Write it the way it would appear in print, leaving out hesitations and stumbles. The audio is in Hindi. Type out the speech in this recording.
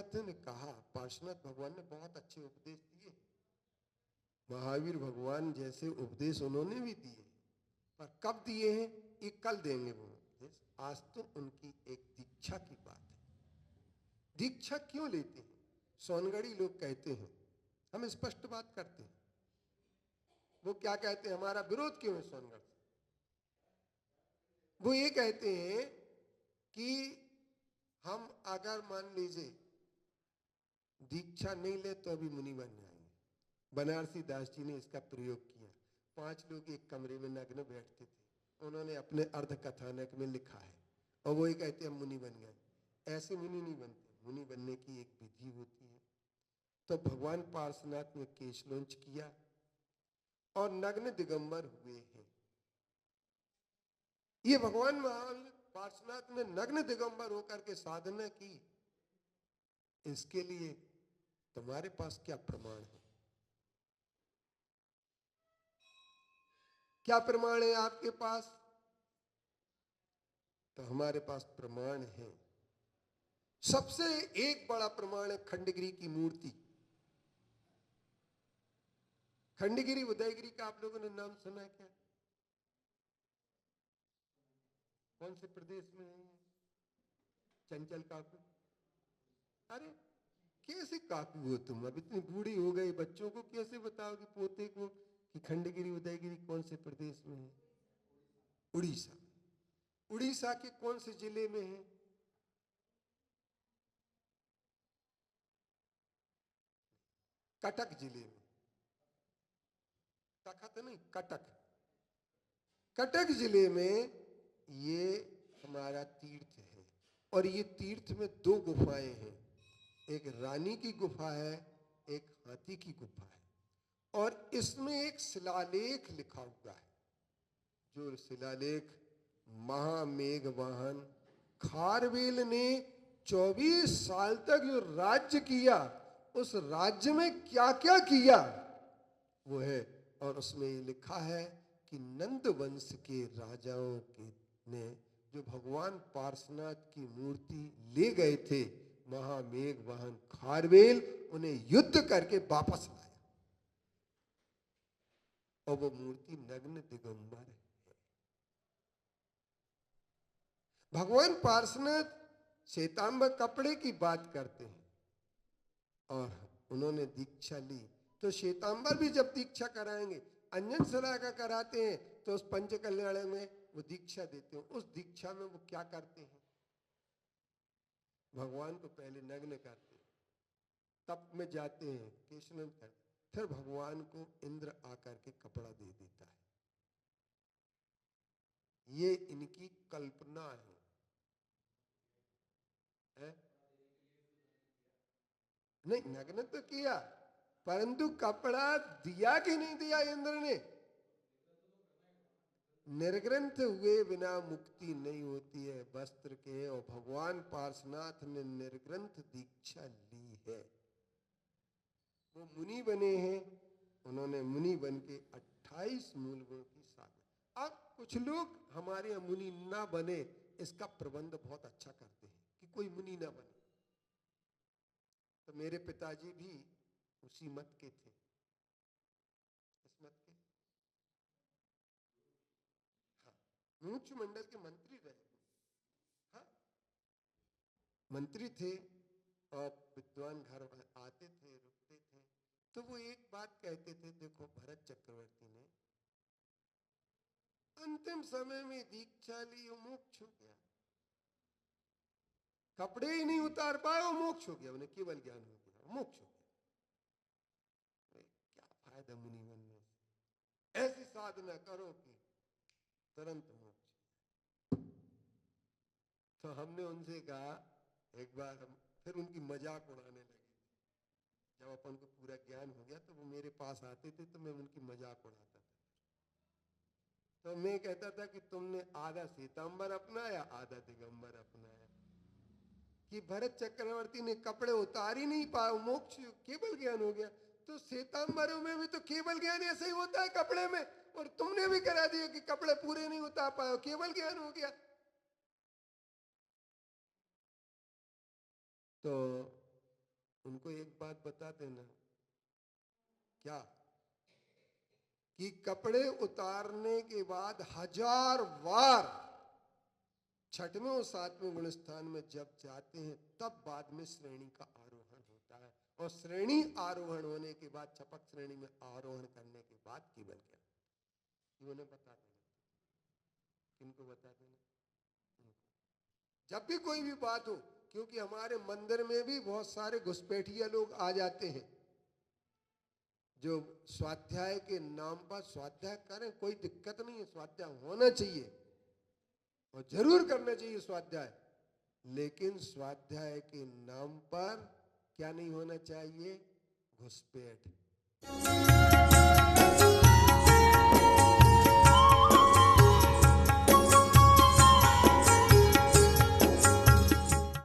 पार्श्वनाथ ने कहा, पार्श्वनाथ भगवान ने बहुत अच्छे उपदेश दिए, महावीर भगवान जैसे उपदेश उन्होंने भी दिए, पर कब दिए हैं ये कल देंगे वो उपदेश। आज तो उनकी एक दीक्षा की बात है। दीक्षा क्यों लेते हैं? सोनगढ़ी लोग कहते हैं, हम स्पष्ट बात करते हैं, वो क्या कहते हैं, हमारा विरोध क्यों है सोनगढ़ से? वो ये कहते हैं कि हम अगर मान लीजिए दीक्षा नहीं ले तो अभी मुनि बन जाएंगे। बनारसी दास जी ने इसका प्रयोग किया। 5 लोग एक कमरे में नग्न बैठते थे, उन्होंने अपने अर्ध कथानक में लिखा है, और वो ही कहते हम मुनि बन गए। ऐसे मुनि नहीं बनते, मुनि बनने की एक विधि होती है। तो भगवान पार्श्वनाथ ने केश लॉन्च किया और नग्न दिगंबर हुए हैं। ये भगवान महावीर पार्श्वनाथ ने नग्न दिगंबर होकर के साधना की, इसके लिए तुम्हारे पास क्या प्रमाण है? क्या प्रमाण है आपके पास? तो हमारे पास प्रमाण है, सबसे एक बड़ा प्रमाण है खंडगिरी की मूर्ति। खंडगिरी उदयगिरी का आप लोगों ने नाम सुना है क्या? कौन से प्रदेश में है? चंचल काकू। अरे कैसे काकू हो तुम? अब इतनी बूढ़ी हो गई, बच्चों को कैसे बताओगे पोते को कि खंडगिरी उदयगिरी कौन से प्रदेश में है? उड़ीसा। उड़ीसा के कौन से जिले में है? कटक जिले में। तखत नहीं, कटक। कटक जिले में ये हमारा तीर्थ है, और ये तीर्थ में 2 गुफाएं हैं, एक रानी की गुफा है, एक हाथी की गुफा है, और इसमें एक शिलालेख लिखा हुआ है, जो शिलालेख महामेघ वाहन खारवेल ने 24 साल तक जो राज्य किया, उस राज्य में क्या क्या किया वो है। और उसमें ये लिखा है कि नंद वंश के राजाओं के ने जो भगवान पार्श्वनाथ की मूर्ति ले गए थे महामेघ वाहन खारवेल, उन्हें युद्ध करके वापस लाया, और वो मूर्ति नग्न दिगंबर है। भगवान पार्श्वनाथ श्वेतांबर कपड़े की बात करते हैं, और उन्होंने दीक्षा ली, तो श्वेतांबर भी जब दीक्षा कराएंगे, अंजन सला का कराते हैं, तो उस पंच कल्याण में वो दीक्षा देते हैं। उस दीक्षा में वो क्या करते हैं? भगवान को पहले नग्न करते हैं, तप में जाते हैं, केशलन करते, फिर भगवान को इंद्र आकर के कपड़ा दे देता है। ये इनकी कल्पना है? नहीं, नग्न तो किया, परंतु कपड़ा दिया कि नहीं दिया इंद्र ने? निर्ग्रंथ हुए बिना मुक्ति नहीं होती है वस्त्र के, और भगवान पार्श्वनाथ ने निर्ग्रंथ दीक्षा ली है। वो मुनि बने हैं, उन्होंने मुनि बन के 28 मूल गुण की साधना। अब कुछ लोग हमारे यहाँ मुनि ना बने, इसका प्रबंध बहुत अच्छा करते हैं कि कोई मुनि ना बने। तो मेरे पिताजी भी उसी मत के थे, इस मत के। हाँ, मूछ मंडल के मंत्री रहे। हाँ, मंत्री थे, और विद्वान घर आते थे, रुकते थे, तो वो एक बात कहते थे, देखो भरत चक्रवर्ती ने अंतिम समय में दीक्षा ली, वो मोक्ष हो गया, कपड़े ही नहीं उतार पाए, वो मोक्ष हो गया, उन्हें केवल ज्ञान हो गया, मोक्ष हो गया। क्या फायदा मुनि बनने से? ऐसी साधना करो कि तुरंत मोक्ष। तो हमने उनसे कहा, एक बार हम फिर उनकी मजाक उड़ाने लगे। जब अपन को पूरा ज्ञान हो गया तो वो मेरे पास आते थे, तो मैं उनकी मजाक उड़ाता था। तो मैं कहता था कि तुमने आधा श्वेतांबर अपनाया, आधा दिगंबर अपनाया, कि भरत चक्रवर्ती ने कपड़े उतार ही नहीं पाए, मोक्ष केवल ज्ञान हो गया। तो श्वेतांबरों में भी तो केवल ज्ञान ऐसे ही होता है कपड़े में, और तुमने भी करा दिया कि कपड़े पूरे नहीं उतार पाए, केवल ज्ञान हो गया। तो उनको एक बात बता देना, क्या कि कपड़े उतारने के बाद 1000 बार छठवें और सातवें गुण स्थान में जब जाते हैं तब बाद में श्रेणी का आरोहण होता है, और श्रेणी आरोहण होने के बाद चपक श्रेणी में आरोहण करने के बाद केवल क्या, उन्हें बता देना। किनको बता देना? जब भी कोई भी बात हो, क्योंकि हमारे मंदिर में भी बहुत सारे घुसपैठिया लोग आ जाते हैं जो स्वाध्याय के नाम पर स्वाध्याय करें, कोई दिक्कत नहीं है, स्वाध्याय होना चाहिए और जरूर करना चाहिए स्वाध्याय, लेकिन स्वाध्याय के नाम पर क्या नहीं होना चाहिए? घुसपैठ।